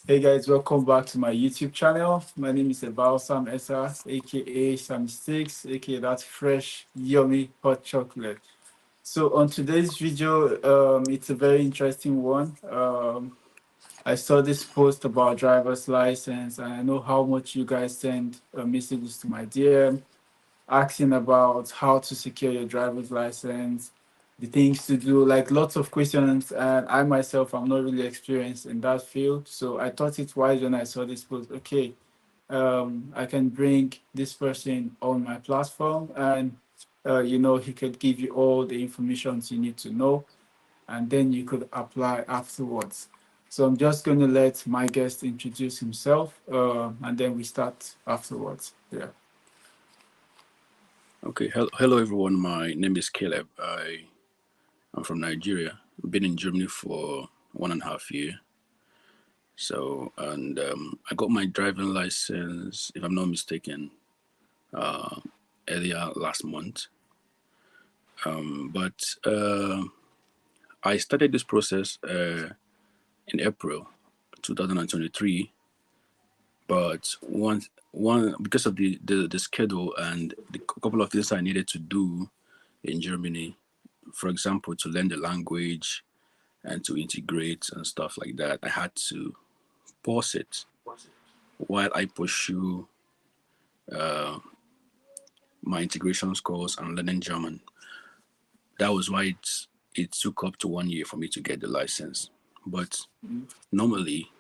Hey guys, welcome back to my YouTube channel. My name is evalsametta, aka Sam6, aka that fresh, yummy hot chocolate. So on today's video, it's a very interesting one. I saw this post about driver's license, and I know how much you guys send messages to my DM asking about how to secure your driver's license, the things to do, like lots of questions. And I myself, I'm not really experienced in that field. So I thought it wise when I saw this post, okay, I can bring this person on my platform and, he could give you all the information you need to know and then you could apply afterwards. So I'm just going to let my guest introduce himself and then we start afterwards. Yeah. Okay, hello everyone. My name is Caleb. I'm from Nigeria. I've been in Germany for 1.5 years. And I got my driving license, if I'm not mistaken, earlier last month. But I started this process in April 2023. But one because of the schedule and the couple of things I needed to do in Germany, for example, to learn the language and to integrate and stuff like that, I had to pause it while I pursue my integration course and learning German. That was why it took up to 1 year for me to get the license. But normally,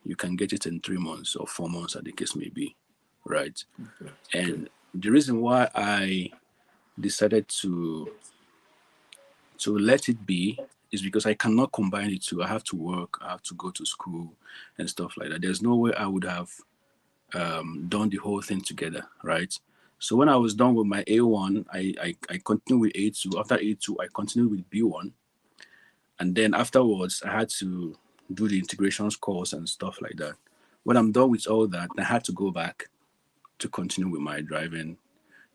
you can get it in 3 months or 4 months, as the case may be, right? Okay. And the reason why I decided to let it be is because I cannot combine the two. I have to work, I have to go to school and stuff like that. There's no way I would have done the whole thing together, right? So when I was done with my A1, I continued with A2. After A2, I continued with B1. And then afterwards, I had to do the integrations course and stuff like that. When I'm done with all that, I had to go back to continue with my driving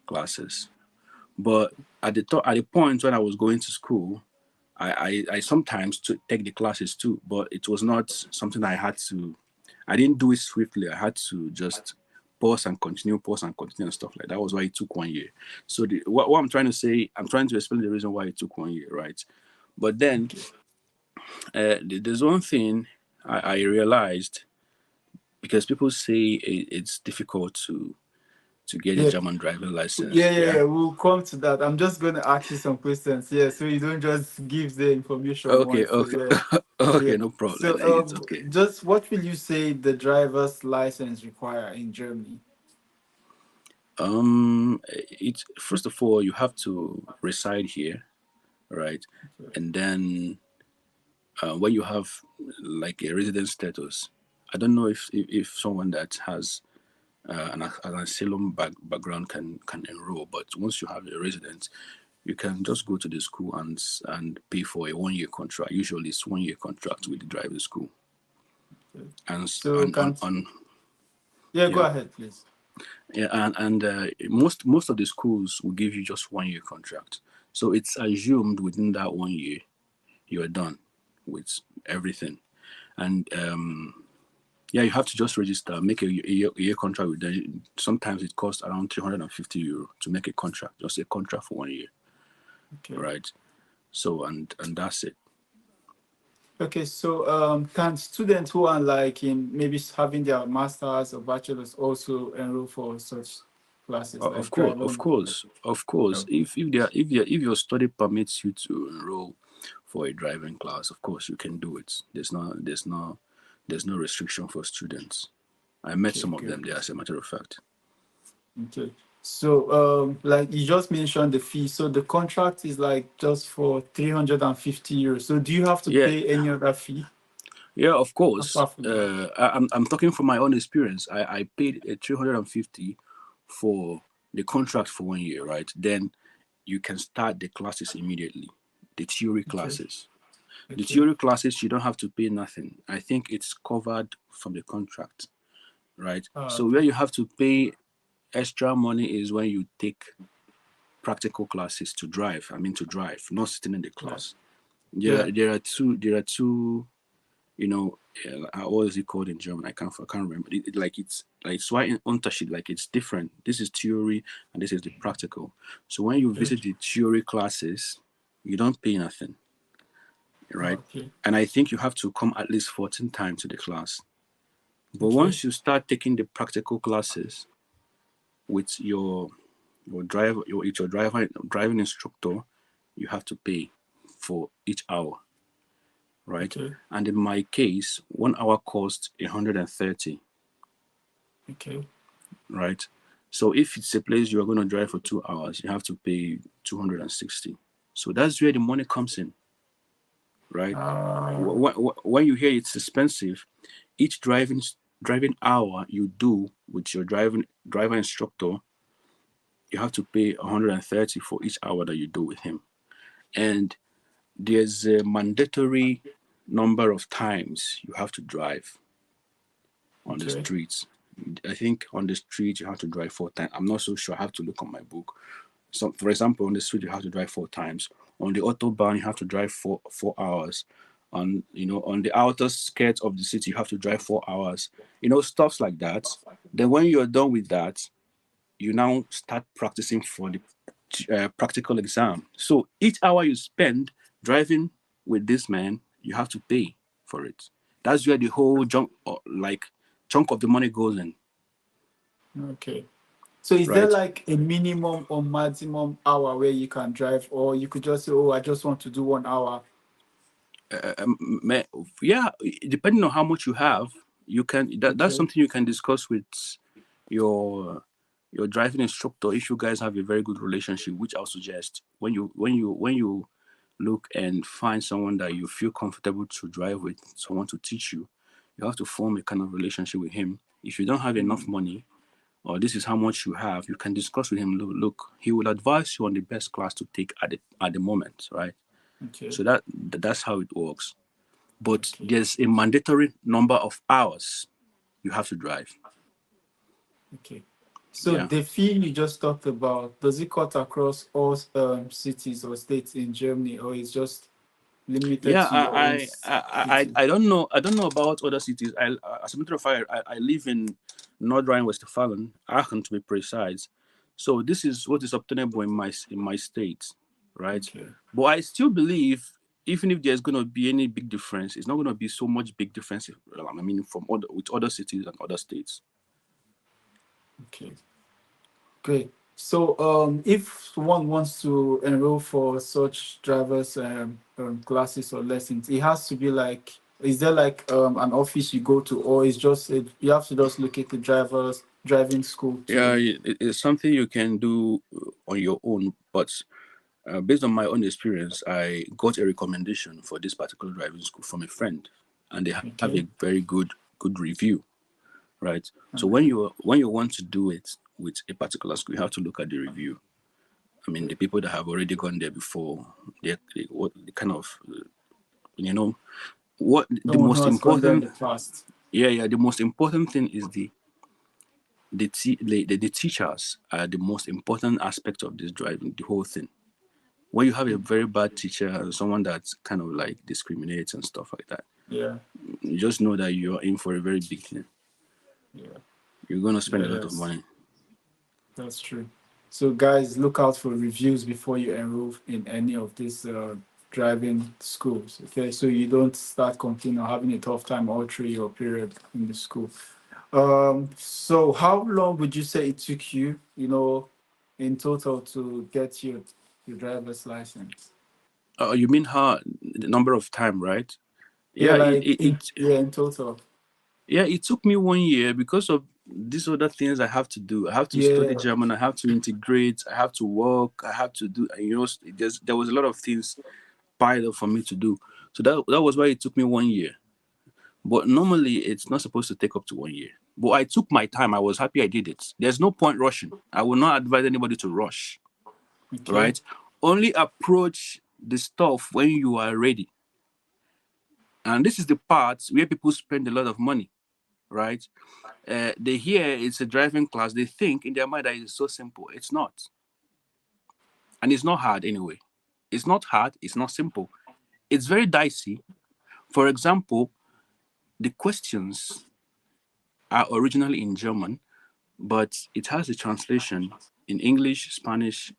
classes. But at the point when I was going to school, I sometimes take the classes too, but it was not something I had to. I didn't do it swiftly. I had to just pause and continue and stuff like that. That was why it took 1 year. So what I'm trying to say, I'm trying to explain the reason why it took 1 year, right? But then Okay. there's one thing I realized because people say it's difficult to get a Yeah. German driving Yeah, license. yeah, Yeah. yeah. We'll come to that. I'm just going to ask you some questions. Yeah, so you don't just give the information Okay. once. So Okay. yeah, yeah. Okay. No problem. So It's okay. just what will you say the driver's license require in Germany? It's first of all you have to reside here, right? Okay. And then when you have like a resident status, I don't know if someone that has an asylum background can enroll, but once you have a residence, you can just go to the school and pay for a 1 year contract. Usually, it's 1 year contract with the driving school, Okay. and So can yeah, go yeah. ahead, please. Yeah, and most of the schools will give you just 1 year contract. So it's assumed within that 1 year you are done with everything. And yeah, you have to just register, make a year contract with them. Sometimes it costs around €350 to make a contract, just a contract for 1 year, Okay. right? So and that's it. Okay, so can students who are like in maybe having their masters or bachelors also enroll for such classes Of like course, of driving? course, of course. Okay. If your study permits you to enroll for a driving class, of course you can do it. There's no restriction for students. I met Okay, some of good. them there, as a matter of fact. Okay. So, like you just mentioned the fee. So the contract is like just for 350 euros. So do you have to Yeah, pay any other fee yeah, of course. apart from that? I'm talking from my own experience. I paid a 350 for the contract for 1 year, right? Then you can start the classes immediately, the theory Okay. classes. The Okay. theory classes, you don't have to pay nothing. I think it's covered from the contract, right? So where Okay. you have to pay extra money is when you take practical classes to drive. I mean to drive, not sitting in the Yeah. class. Yeah. There are two you know, what is it called in German? I can't remember. Like it's why Unterschied, like it's different. This is theory and this is the practical. So when you Okay. visit the theory classes, you don't pay nothing, right? Okay. And I think you have to come at least 14 times to the class. But Okay. once you start taking the practical classes with your driving instructor, you have to pay for each hour, right? Okay. And in my case, 1 hour cost 130, Okay. right? So if it's a place you are going to drive for 2 hours, you have to pay 260. So that's where the money comes in, right? Uh, When you hear it's expensive, each driving hour you do with your driver instructor, you have to pay 130 for each hour that you do with him. And there's a mandatory number of times you have to drive on the okay. streets. I think on the street you have to drive 4 times. I'm not so sure. I have to look on my book. So, for example, on the street you have to drive 4 times. On the autobahn you have to drive 4 hours. On the outer skirts of the city you have to drive 4 hours. Stuffs like that. Then when you're done with that, you now start practicing for the practical exam. So each hour you spend driving with this man, you have to pay for it. That's where the whole chunk of the money goes in, Okay. So is there right? like a minimum or maximum hour where you can drive, or you could just say, "Oh, I just want to do 1 hour." Me- Yeah, depending on how much you have, you can. That's Okay. something you can discuss with your your driving instructor if you guys have a very good relationship, which I'll suggest when you look and find someone that you feel comfortable to drive with, someone to teach you. You have to form a kind of relationship with him. If you don't have enough money, or this is how much you have, you can discuss with him. Look, he will advise you on the best class to take at the moment, right? Okay. So that's how it works. But Okay. there's a mandatory number of hours you have to drive. Okay. So Yeah. the fee you just talked about, does it cut across all cities or states in Germany, or is just limited Yeah, to your own city? I don't know. I don't know about other cities. As a matter of fact, I live in North Rhine-Westphalia, Aachen to be precise. So this is what is obtainable in my state, right? Okay. But I still believe even if there's going to be any big difference, it's not going to be so much big difference. I mean, from with other cities and other states. Okay. Great. So, if one wants to enroll for such drivers classes or lessons, it has to be like, is there like an office you go to, or is just you have to just locate the driving school Yeah, to? it's something you can do on your own, but based on my own experience, I got a recommendation for this particular driving school from a friend, and they have Okay. a very good review, right? So when Okay. you want to do it with a particular school, you have to look at the review. I mean, Okay. the people that have already gone there before, what the kind of you know what the Someone who most has gone there in important. the past. Yeah, the most important thing is the teachers are the most important aspect of this driving, the whole thing. When you have a very bad teacher and someone that's kind of like discriminates and stuff like that, Yeah. you just know that you're in for a very big thing. Yeah. You're going to spend Yeah. a lot of money. That's true. So, guys, look out for reviews before you enroll in any of these driving schools. Okay, so you don't start complaining or having a tough time all through your period in the school. So how long would you say it took you, in total to get your driver's license? You mean how the number of time, right? Yeah, Yeah, like in total. it took me 1 year because of these other things I have to do. I have to study Yeah. German. I have to integrate. I have to work. I have to do. There was a lot of things piled up for me to do. So that was why it took me 1 year. But normally it's not supposed to take up to 1 year. But I took my time. I was happy I did it. There's no point rushing. I will not advise anybody to rush. Okay. Right? Only approach the stuff when you are ready. And this is the part where people spend a lot of money, right? They hear it's a driving class, they think in their mind that it's so simple. It's not. And it's not hard anyway. It's not hard, it's not simple. It's very dicey. For example, the questions are originally in German, but it has a translation in English, Spanish,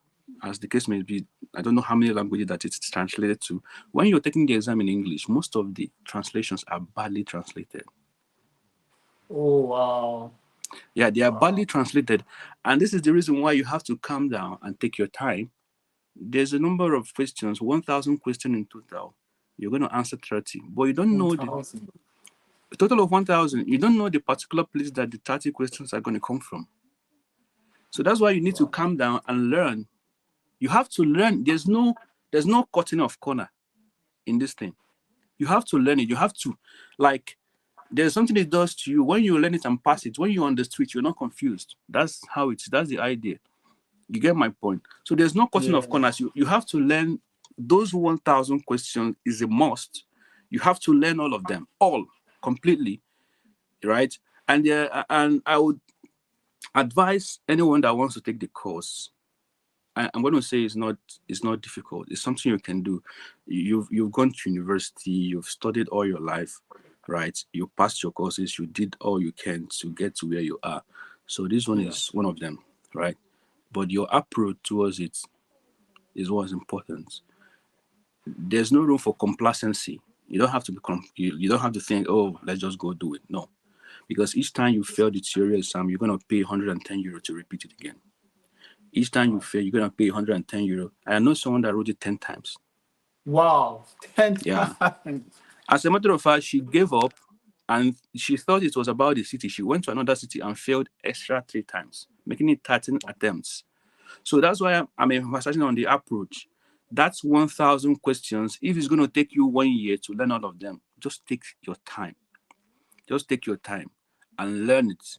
as the case may be. I don't know how many languages that it's translated to. When you're taking the exam in English, most of the translations are badly translated. Oh, wow. Yeah, they are badly translated. And this is the reason why you have to calm down and take your time. There's a number of questions, 1,000 questions in total. You're going to answer 30, but you don't know the 1,000. total of 1,000. You don't know the particular place that the 30 questions are going to come from. So that's why you need to calm down and learn. You have to learn. There's no cutting off corner in this thing. You have to learn it. You have to, like, there's something it does to you when you learn it and pass it. When you understand it, you're not confused. That's how it's. That's the idea. You get my point. So there's no cutting Yeah. off corners. You have to learn those 1,000 questions is a must. You have to learn all of them, all completely, right? And I would advise anyone that wants to take the course. I'm going to say it's not difficult. It's something you can do. You've gone to university. You've studied all your life, right? You passed your courses. You did all you can to get to where you are. So this one Yeah. is one of them, right? But your approach towards it is what's important. There's no room for complacency. You don't have to become. You don't have to think, oh, let's just go do it. No, because each time you fail the theory exam, you're gonna pay 110 euro to repeat it again. Each time you fail, you're gonna pay 110 euro. I know someone that wrote it 10 times. Wow. 10 Yeah. times. As a matter of fact, she gave up and she thought it was about the city. She went to another city and failed extra 3 times, making it 13 attempts. So that's why I'm emphasizing on the approach. That's 1,000 questions. If it's going to take you 1 year to learn all of them, just take your time. Just take your time and learn it.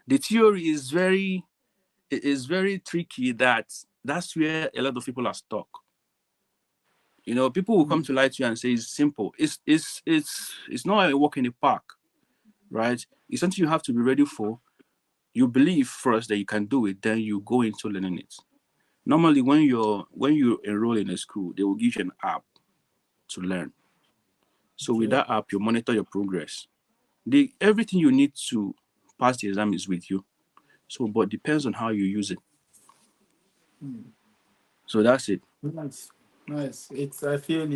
The theory is very tricky. That's where a lot of people are stuck. People will come to lie to you and say it's simple. It's not a walk in the park, right? It's something you have to be ready for. You believe first that you can do it, then you go into learning it. Normally, when you enroll in a school, they will give you an app to learn. So with Okay. that app, you monitor your progress. Everything you need to pass the exam is with you. So, but depends on how you use it. So that's it. Nice. Nice. I feel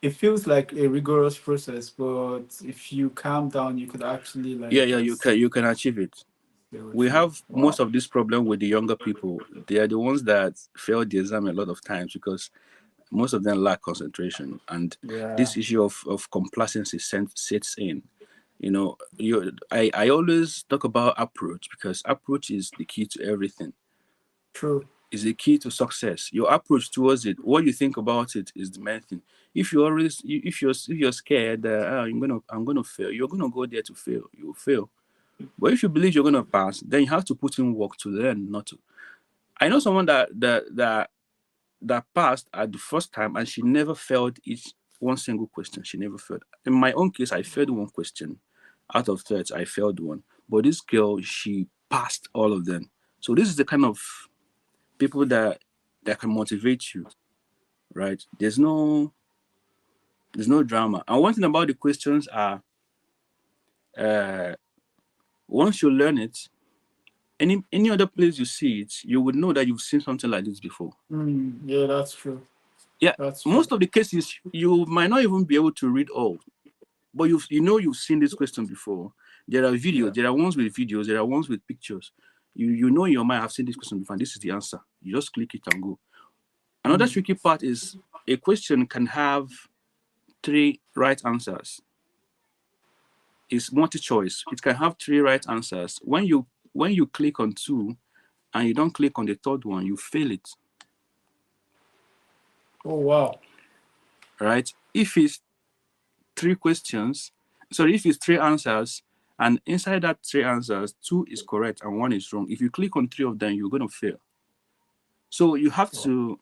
it feels like a rigorous process, but if you calm down, you could actually Yeah, like yeah, you just can you can achieve it. go We through. have most Wow. of this problem with the younger people. They are the ones that fail the exam a lot of times because most of them lack concentration, and Yeah. this issue of complacency sets in. I always talk about approach because approach is the key to everything. True. Is the key to success. Your approach towards it, what you think about it, is the main thing. If you're scared that I'm gonna fail, you're gonna go there to fail. You'll fail. But if you believe you're gonna pass, then you have to put in work to learn, not to. I know someone that passed at the first time and she never failed each one single question. She never failed. In my own case, I failed one question. Out of 30, I failed one. But this girl, she passed all of them. So this is the kind of people that can motivate you, right? There's no drama. And one thing about the questions are, uh, once you learn it, any other place you see it, you would know that you've seen something like this before. Yeah, that's true. Yeah, That's true. most of the cases you might not even be able to read all, but you've seen this question before. There are Yeah. videos, there are ones with videos, there are ones with pictures. You know in your mind, I've seen this question before, and this is the answer. You just click it and go. Another tricky part is a question can have three right answers. It's multi-choice. It can have three right answers. When you click on two and you don't click on the third one, you fail it. Oh, wow. Right? If it's three questions, sorry, if it's three answers, and inside that three answers, two is correct and one is wrong. If you click on three of them, you're gonna fail. So you have to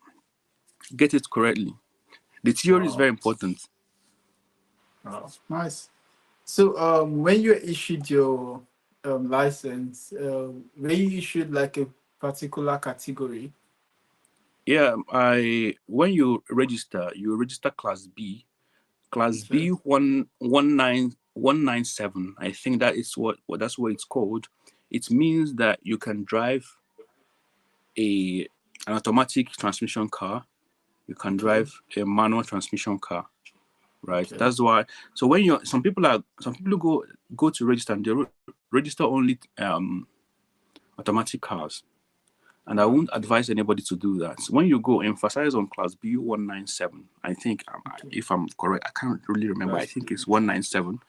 get it correctly. The theory is Wow. very important. Wow. Nice. So, when you issued your license, when you issued like a particular category. Yeah, when you register class B. Class B Okay. 119 197, I think that is what that's what it's called. It means that you can drive a an automatic transmission car. You can Okay. drive a manual transmission car, right? Okay. That's why. So when you some people go to register and they register only automatic cars, and I won't Okay. advise anybody to do that. So when you go, emphasize on class B 197. I think Okay. if I'm correct, I can't really remember. I That's think it's good. 197.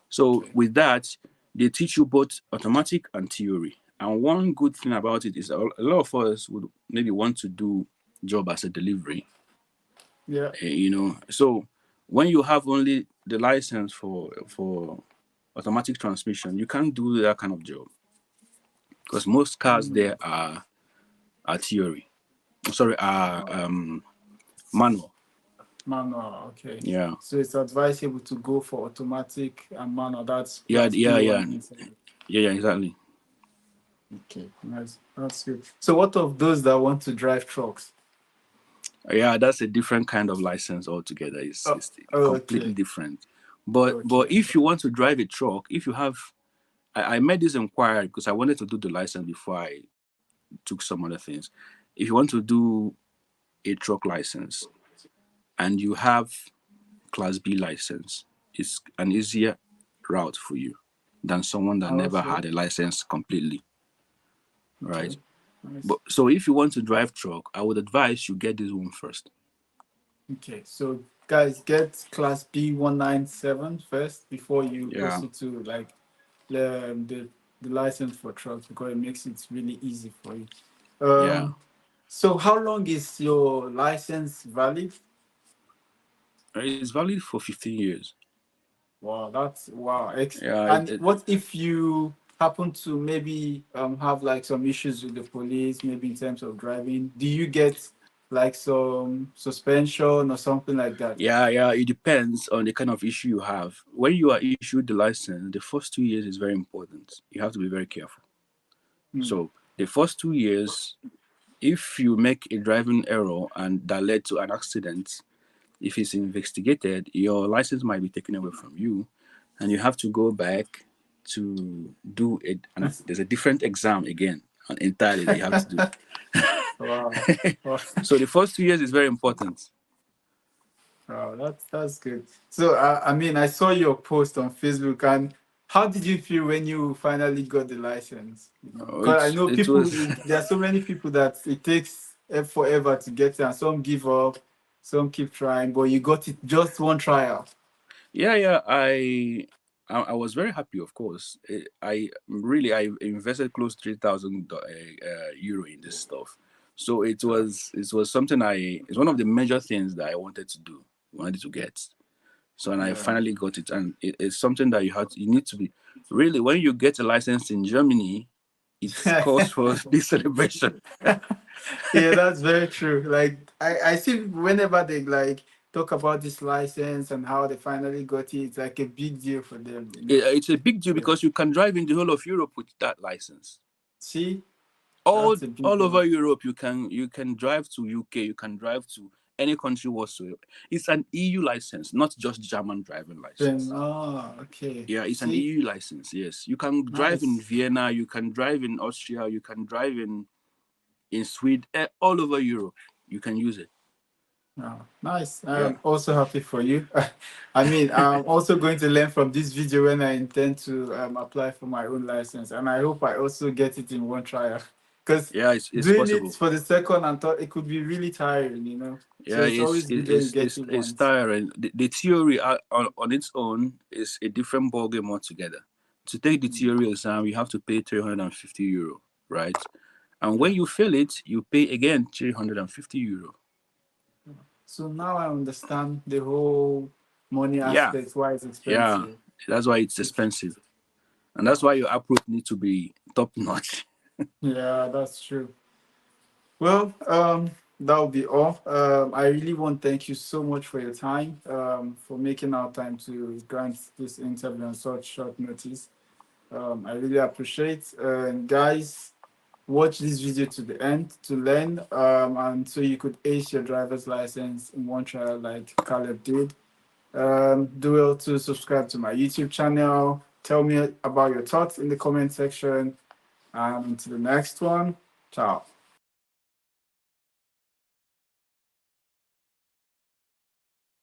So Okay. with that, they teach you both automatic and theory. And one good thing about it is a lot of us would maybe want to do job as a delivery, Yeah. So when you have only the license for automatic transmission, you can't do that kind of job because most cars Mm. there are theory. Sorry, are manual. Manual. Okay. Yeah, So it's advisable to go for automatic and manual. That's yeah, class yeah, yeah, B1. yeah, exactly. Okay. Nice. That's good. So what of those that want to drive trucks? Yeah, that's a different kind of license altogether. It's, Oh, it's completely okay. different. But Okay. if you want to drive a truck, if you have, I made this inquiry because I wanted to do the license before I took some other things. If you want to do a truck license and you have Class B license, it's an easier route for you than someone that never Okay. had a license completely, Okay. right? Nice. But so if you want to drive truck, I would advise you get this one first. Okay. So guys, get class B197 first before you Yeah, proceed to like the license for trucks because it makes it really easy for you. yeah. So how long is your license valid? It's valid for 15 years. Wow, that's wow. Yeah, And what if you happen to maybe have like some issues with the police, maybe in terms of driving? Do you get like some suspension or something like that? yeah. It depends on the kind of issue you have. When you are issued the license, the first 2 years is very important. You have to be very careful. Hmm. So the first 2 years, if you make a driving error and that led to an accident, if it's investigated, your license might be taken away from you, and you have to go back to do it. And there's a different exam again, entirely that you have to do. Wow. Wow. So the first 2 years is very important. Wow, that's good. So I mean, I saw your post on Facebook, and how did you feel when you finally got the license? You know, Oh, because I know it people. was There are so many people that it takes forever to get it, and some give up, some keep trying, but you got it just one trial. yeah. I was very happy, of course. I invested close to 3,000 euro in this stuff. So it was something it's one of the major things that I wanted to do, wanted to get. So and I Yeah. finally got it, and it's something that you need to be really when you get a license in Germany, it's cause for this celebration. Yeah, that's very true. Like I see whenever they like talk about this license and how they finally got it, it's like a big deal for them, you know. It's a big deal Yeah. because you can drive in the whole of Europe with that license. See, all that's a big all over one. Europe. You can drive to UK. You can drive to any country whatsoever. It's an EU license, not just German driving Then license. okay. Yeah, it's an See, EU license. Yes, you can drive in nice. Vienna. You can drive in Austria. You can drive in Sweden. All over Europe, you can use it. Oh, nice. Yeah, I'm also happy for you. I mean, I'm also going to learn from this video when I intend to apply for my own license, and I hope I also get it in one trial. Because yeah, it's doing it possible. for the second and third, it could be really tiring, you know. So Yeah, it's it's always it- good when you get it it's once. tiring. The theory on its own is a different ballgame altogether. To take the Mm. theory exam, you have to pay 350 euro, right? And when Yeah. you fail it, you pay again 350 euro. So now I understand the whole money Yeah, aspect, why it's yeah. expensive. That's why it's expensive, and that's why your approach needs to be top notch. Yeah, that's true. Well, that'll be all. I really want to thank you so much for your time, for making our time to grant this interview on such short notice. I really appreciate. Guys, watch this video to the end to learn, and so you could ace your driver's license in one trial like Caleb did. Do well to subscribe to my YouTube channel. Tell me about your thoughts in the comment section. And until the next one, ciao.